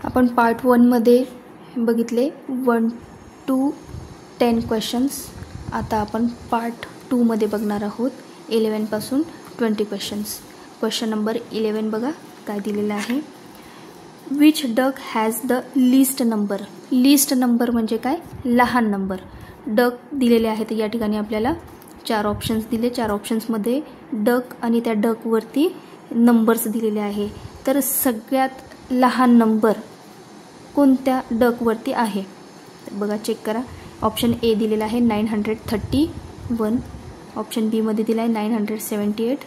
आपण पार्ट 1 मध्ये बघितले 1 to 10 क्वेश्चन्स. आता आपण पार्ट 2 मध्ये बघणार आहोत 11 पासून 20 क्वेश्चन्स. क्वेश्चन नंबर 11 बघा काय दिलेलं आहे. Which duck has the least number. Least number म्हणजे काय, लहान नंबर. डक दिलेले आहेत. या ठिकाणी आपल्याला 4 ऑप्शन्स दिले. 4 ऑप्शन्समध्ये डक आणि त्या डकवरती नंबर्स दिलेले आहे. तर सगळ्यात लहान नंबर कोणत्या डकवरती आहे बघा, चेक करा. ऑप्शन ए दिलेला आहे 931. ऑप्शन बी मध्ये दिला आहे 978.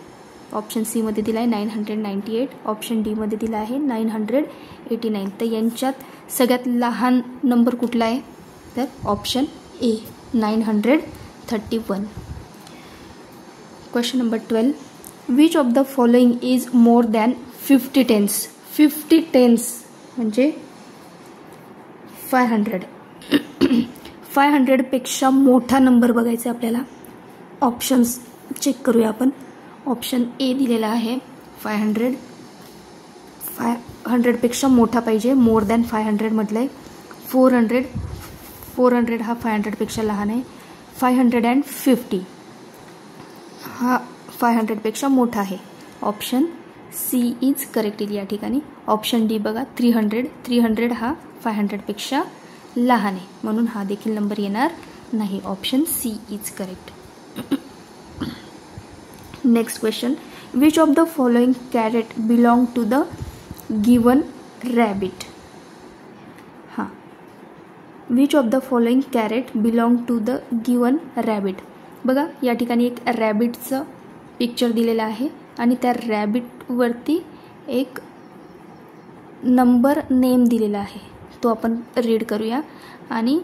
ऑप्शन सी मध्ये दिला आहे 998. ऑप्शन डी मध्ये दिला आहे 989. तर यांच्यात सगळ्यात लहान नंबर कुठला आहे, तर option A 931. Question number 12. Which of the following is more than 50 tens. 50 tens म्हणजे 500. 500 पेक्षा मोठा नंबर बघायचा आपल्याला. ऑप्शन्स चेक करूया आपण. ऑप्शन ए दिलेला आहे 500. 500 पेक्षा मोठा पाहिजे. मोर दॅन 500 म्हटलंय. 400 हा 500 पेक्षा लहान आहे. 550 हा 500 पेक्षा मोठा आहे. ऑप्शन सी इज करेक्ट या ठिकाणी. ऑप्शन डी बघा 300 हा 500 पेक्षा लहान आहे, म्हणून हा देखील नंबर येणार नाही. Option C is correct. Next question. Which of the following carrot belong to the given rabbit. हां, which of the following carrot belong to the given rabbit. बघा या ठिकाणी एक रॅबिटचं पिक्चर दिलेलं आहे आणि त्या रॅबिटवरती एक नंबर नेम दिलेला आहे. तो आपण रीड करूया. आणि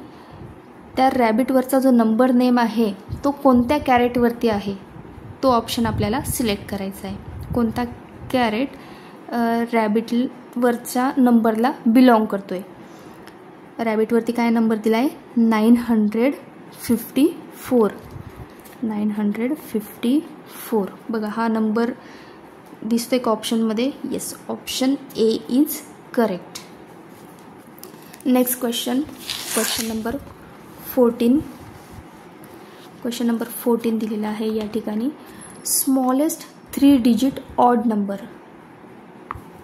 त्या रॅबिटवरचा जो नंबर नेम आहे तो कोणत्या कॅरेटवरती आहे तो ऑप्शन आपल्याला सिलेक्ट करायचा आहे. कोणता कॅरेट रॅबिटवरच्या नंबरला बिलॉंग करतोय. रॅबिटवरती काय नंबर दिला आहे 954. 954 बघा हा नंबर दिसतोय का ऑप्शनमध्ये. Yes, option A is correct. Next question. Question number 14. Question number 14 दिलेला आहे या ठिकाणी. Smallest 3 digit odd number.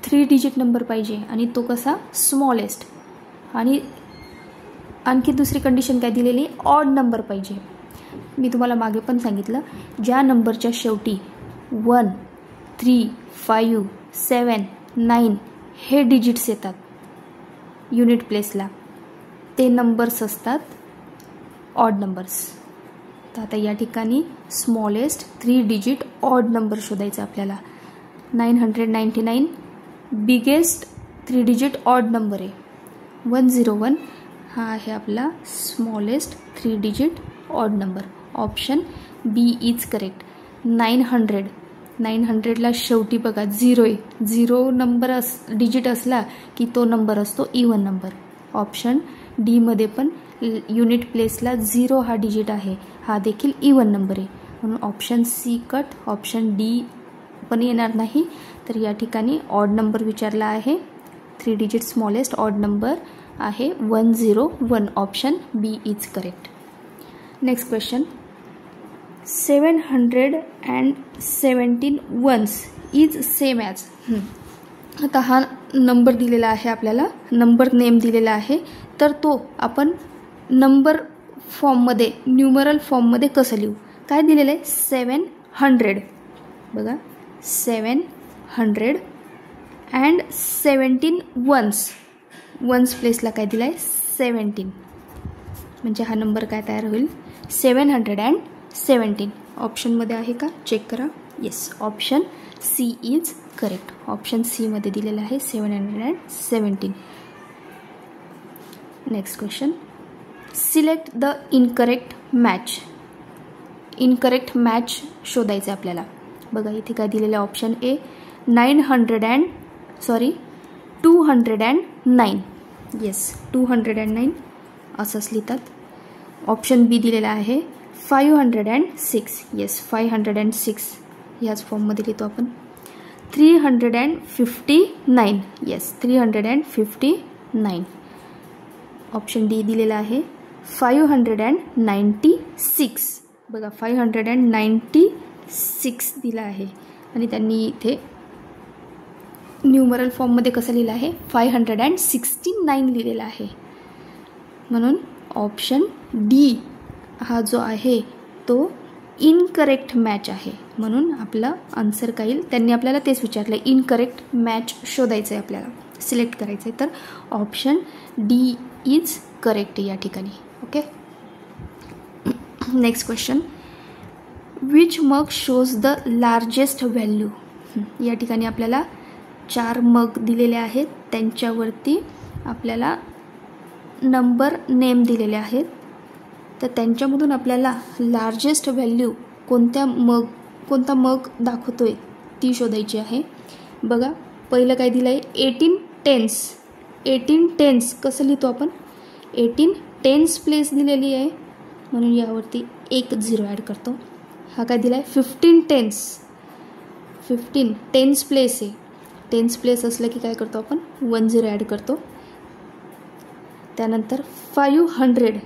3 digit number पाहिजे आणि तो कसा, स्मॉलेस्ट. आणि आणखी दुसरी कंडिशन काय दिलेली, ऑड नंबर पाहिजे. मी तुम्हाला मागे पण सांगितलं, ज्या नंबरच्या शेवटी 1, 3, 5, 7, 9 हे डिजिट्स येतात युनिट प्लेसला, ते नंबर्स असतात ऑड नंबर्स. तर आता या ठिकाणी स्मॉलेस्ट 3 डिजिट ऑड नंबर शोधायचा आपल्याला. 999 बिगेस्ट 3 डिजिट ऑड नंबर आहे. 101 हा आहे आपला smallest 3 digit odd number. Option B is correct. 900ला शेवटी बघा 0 आहे. 0 नंबर डिजिट असला की तो नंबर असतो इवन नंबर. ऑप्शन डी मध्ये पण युनिट प्लेसला 0 हा डिजिट आहे, हा देखील इवन नंबर आहे, म्हणून option C cut. Option D पण येणार नाही. तर या ठिकाणी ऑड नंबर विचारला आहे. 3 डिजिट स्मॉलेस्ट ऑड नंबर आहे 101. Option B is correct. Next question. 717 ones is same as. आता हा नंबर दिलेला आहे आपल्याला, नंबर नेम दिलेला आहे. तर तो आपण नंबर फॉर्ममध्ये, न्यूमरल फॉर्ममध्ये कसं लिहू. काय दिलेलं आहे 700 बघा 700 अँड 17 वन्स. वन्स प्लेसला काय दिलं आहे 17, म्हणजे हा नंबर काय तयार होईल 717. ऑप्शनमध्ये आहे का, चेक करा. Yes, option C is correct. Option C मध्ये दिलेलं आहे 717. Next question. Select the incorrect match. Incorrect match शोधायचं आहे आपल्याला. बघा इथे काय दिलेलं आहे. Option A 209. येस, 209 असंच लिहितात. ऑप्शन बी दिलेला आहे 506. येस, 506 ह्याच फॉर्ममध्ये लिहितो आपण. 359. येस, 359. 9. ऑप्शन डी दिलेला आहे 596. बघा 596 दिला आहे आणि त्यांनी इथे न्यूमरल फॉर्ममध्ये कसं लिहिलं आहे 569 लिहिलेला आहे. म्हणून ऑप्शन डी हा जो आहे तो इनकरेक्ट मॅच आहे. म्हणून आपला आन्सर काय येईल, त्यांनी आपल्याला तेच विचारलं इनकरेक्ट मॅच शोधायचं आहे, आपल्याला सिलेक्ट करायचं आहे. तर ऑप्शन डी इज करेक्ट या ठिकाणी. ओके. नेक्स्ट क्वेश्चन, विच मग शोज द लार्जेस्ट व्हॅल्यू. या ठिकाणी आपल्याला 4 मग दिलेले आहेत, त्यांच्यावरती आपल्याला नंबर नेम दिलेले आहेत. तर त्यांच्यामधून आपल्याला लार्जेस्ट व्हॅल्यू कोणता मग दाखवतोय ती शोधायची आहे. बघा पहिलं काय दिलं आहे 18 टेन्स. 18 टेन्स कसं लिहितो आपण, 18 टेन्स प्लेस दिलेली आहे म्हणून यावरती 1 0 ॲड करतो. हा काय दिला आहे 15 टेन्स. 15 टेन्स प्लेस आहे, टेन्स प्लेस असलं की काय करतो आपण 1 0 ॲड करतो. त्यानंतर 500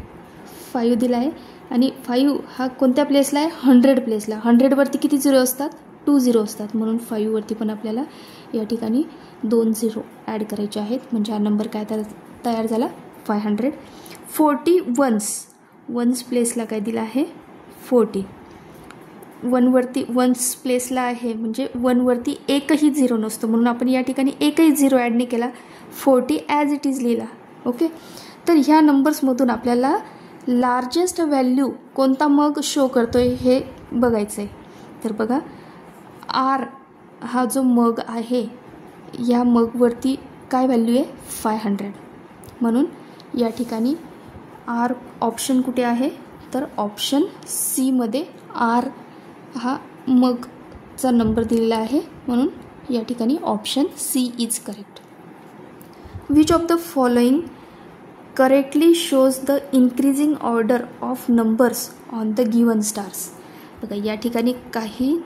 5 दिला आहे आणि 5 हा कोणत्या प्लेसला आहे 100 प्लेसला. 100वरती किती 0 असतात 2 0 असतात म्हणून 5 वरती पण आपल्याला या ठिकाणी 2 0 ॲड करायचे आहेत. म्हणजे हा नंबर काय तयार झाला 500. 40 वन्स प्लेसला काय दिला आहे 40. 1 वरती वन्स प्लेसला आहे म्हणजे 1 वरती एकही 0 नसतो म्हणून आपण या ठिकाणी एकही 0 ॲड नाही केला, 40 ॲज इट इज लिहिला. ओके. तर ह्या नंबर्समधून आपल्याला लार्जेस्ट व्हॅल्यू कोणता मग शो करतोय हे बघायचं आहे. तर बघा आर हा जो मग आहे या मगवरती काय व्हॅल्यू आहे 500 म्हणून या ठिकाणी आर ऑप्शन कुठे आहे तर ऑप्शन सी मध्ये आर हा मगचा नंबर दिलेला आहे म्हणून या ठिकाणी option C is correct. Which of the following correctly shows the increasing order of numbers on the given stars. बघा या ठिकाणी काही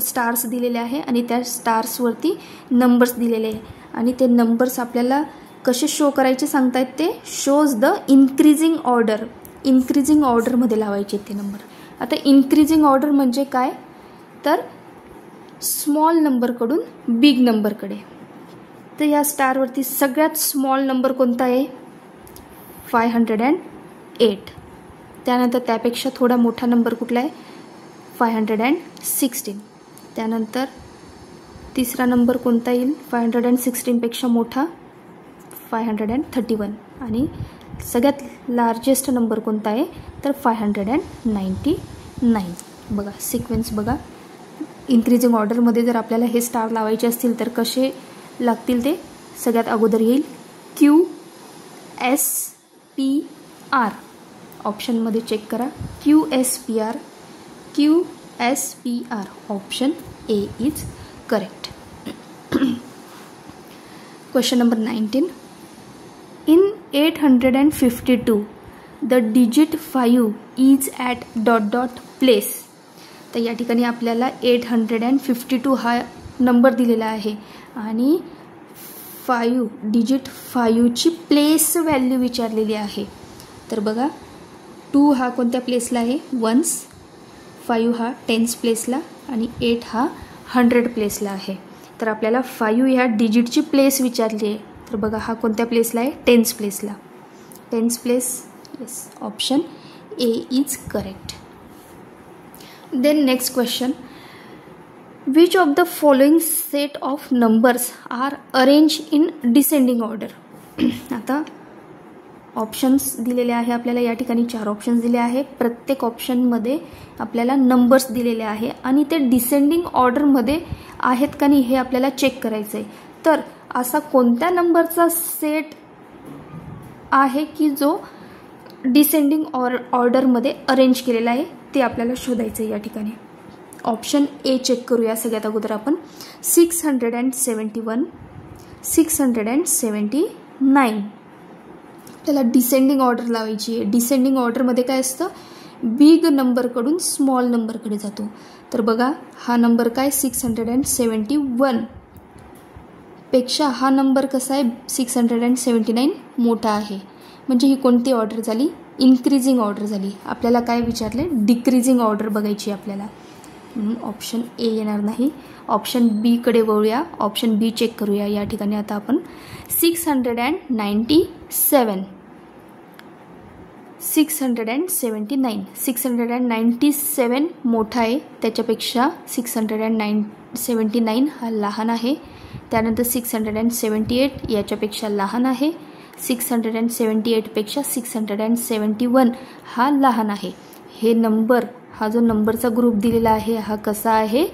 स्टार्स दिलेले आहे आणि त्या स्टार्सवरती नंबर्स दिलेले आहे आणि ते नंबर्स आपल्याला कसे शो करायचे सांगतायत ते shows the increasing order. Increasing ऑर्डरमध्ये लावायचे ते नंबर. आता इन्क्रीजिंग ऑर्डर म्हणजे काय तर स्मॉल नंबरकडून बिग नंबरकडे. तर या स्टारवरती सगळ्यात स्मॉल नंबर कोणता आहे 508. त्यानंतर त्यापेक्षा थोडा मोठा नंबर कुठला आहे 516. त्यानंतर तिसरा नंबर कोणता येईल 516पेक्षा मोठा 531 आणि सगळ्यात लार्जेस्ट नंबर कोणता आहे तर 599. बघा सिक्वेन्स बघा इन्क्रीजिंग ऑर्डरमध्ये जर आपल्याला हे स्टार लावायचे असतील तर कसे लागतील ते सगळ्यात अगोदर येईल QSPR. ऑप्शनमध्ये चेक करा QSPR. Option A is correct. Question number 19. In 852 the digit 5 is at ... place. तर या ठिकाणी आपल्याला 852 हा नंबर दिलेला आहे आणि 5 डिजिट 5ची प्लेस व्हॅल्यू विचारलेली आहे. तर बघा 2 हा कोणत्या प्लेसला आहे वन्स, 5 हा टेन्स प्लेसला आणि 8 हा 100 प्लेसला आहे. तर आपल्याला 5 ह्या डिजिटची प्लेस विचारली आहे. तर बघा हा कोणत्या प्लेसला आहे टेन्स प्लेसला. Tens place yes option A is correct. Then next question, which of the following set of numbers are arrange in descending order. आता ऑप्शन्स दिलेले आहे आपल्याला या ठिकाणी 4 ऑप्शन्स दिले आहे. प्रत्येक ऑप्शनमध्ये आपल्याला नंबर्स दिलेले आहे आणि ते डिसेंडिंग ऑर्डरमध्ये आहेत का नाही हे आपल्याला चेक करायचं आहे. तर असा कोणत्या नंबरचा सेट आहे की जो डिसेंडिंग ऑर्डरमध्ये अरेंज केलेला आहे ते आपल्याला शोधायचं आहे. या ठिकाणी ऑप्शन ए चेक करूया सगळ्यात अगोदर आपण. 671, 679 त्याला डिसेंडिंग ऑर्डर लावायची आहे. डिसेंडिंग ऑर्डरमध्ये काय असतं बिग नंबरकडून स्मॉल नंबरकडे जातो. तर बघा हा नंबर काय 671. पेक्षा हा नंबर कसा आहे 679 मोठा आहे. म्हणजे ही कोणती ऑर्डर झाली? इन्क्रीजिंग ऑर्डर झाली. आपल्याला काय विचारले? डिक्रीजिंग ऑर्डर बघायची आपल्याला. म्हणून ऑप्शन ए येणार नाही. ऑप्शन बीकडे वळूया. ऑप्शन बी चेक करूया. या ठिकाणी आता आपण 697 मोठा आहे, त्याच्यापेक्षा 679 हा लहान आहे. त्यानंतर 678 याच्यापेक्षा लहान आहे. 678 पेक्षा 671 हा लहान आहे. हे नंबर, हा जो नंबरचा ग्रुप दिलेला आहे हा कसा आहे?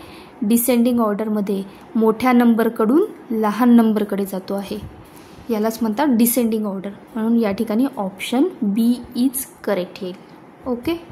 डिसेंडिंग ऑर्डरमध्ये मोठ्या नंबरकडून लहान नंबरकडे जातो आहे. यालाच म्हणतात डिसेंडिंग ऑर्डर. म्हणून या ठिकाणी ऑप्शन बी इज करेक्ट येईल. ओके.